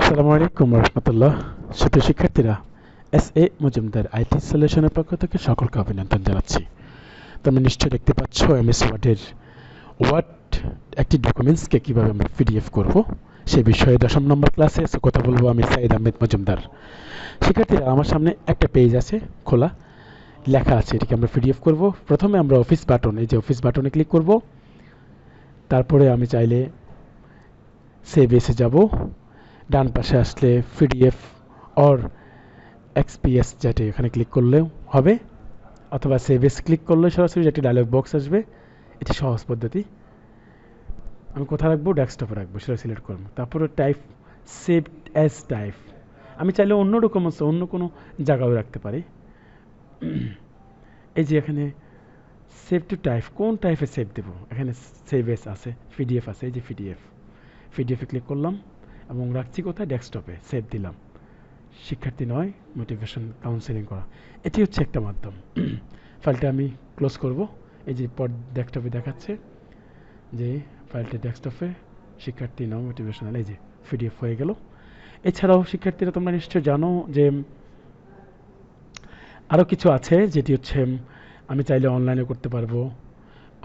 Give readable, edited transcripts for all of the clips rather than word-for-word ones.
আসসালামু আলাইকুম রহমতুল্লাহ। সুপ্রিয় শিক্ষার্থীরা, এস মজুমদার আইটি সলিউশনের পক্ষ থেকে সকলকে অভিনন্দন জানাচ্ছি। তোমরা নিশ্চয়ই দেখতে পাচ্ছ এমএস ওয়ার্ডের ওয়ার্ড একটি ডকুমেন্টসকে কীভাবে আমরা পিডিএফ করব সেই বিষয়ে 10 নম্বর ক্লাসে কথা বলবো আমি সাইদ আহমেদ মজুমদার। শিক্ষার্থীরা, আমার সামনে একটা পেজ আছে খোলা, লেখা আছে এটিকে আমরা পিডিএফ করব। প্রথমে আমরা অফিস বাটন, এই যে অফিস বাটনে ক্লিক করব। তারপরে আমি চাইলে সেভ এসে যাব। ডান পাশে আসলে পিডিএফ অর এক্সপিএস যেটি এখানে ক্লিক করলেও হবে, অথবা সেভ এস ক্লিক করলে সরাসরি যেটি ডায়লগ বক্স আসবে। এটি সহজ পদ্ধতি। আমি কোথায় রাখবো? ডেস্কটপে রাখবো, সেটা সিলেক্ট করবো। তারপরে টাইপ সেভ অ্যাজ টাইপ, আমি চাইলে অন্য ডকুমেন্টস অন্য কোনো জায়গাও রাখতে পারি। এই যে এখানে সেভ টু টাইপ, কোন টাইপে সেভ দেবো? এখানে সেভ এস আছে, পিডিএফ আছে, এই যে পিডিএফে ক্লিক করলাম এবং রাখছি কোথায়? ডেস্কটপে সেভ দিলাম। শিক্ষার্থী নয়, মোটিভেশন কাউন্সেলিং করা, এটি হচ্ছে একটা মাধ্যম। ফাইলটা আমি ক্লোজ করব। এই যে ডেস্কটপে দেখাচ্ছে যে ফাইলটা ডেস্কটপে, শিক্ষার্থী নয় মোটিভেশনাল, এই যে পিডিএফ হয়ে গেল। এছাড়াও শিক্ষার্থীরা তোমরা নিশ্চয় জানো যে আরও কিছু আছে, যেটি হচ্ছে আমি চাইলে অনলাইনে করতে পারবো,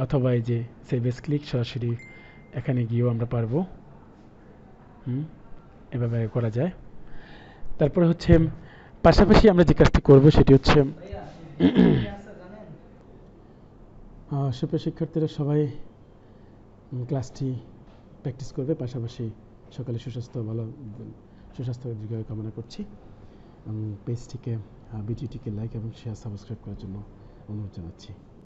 অথবা এই যে সেভ এস ক্লিক সরাসরি এখানে গিয়েও আমরা পারবো। এভাবে করা যায়। তারপরে হচ্ছে পাশাপাশি আমরা যে কাজটি করবো সেটি হচ্ছে সুপ্রিয় শিক্ষার্থীরা সবাই ক্লাসটি প্র্যাকটিস করবে, পাশাপাশি সকালে সুস্বাস্থ্য দীর্ঘায়ু কামনা করছি। পেজটিকে ভিডিওটিকে লাইক এবং শেয়ার সাবস্ক্রাইব করার জন্য অনুরোধ জানাচ্ছি।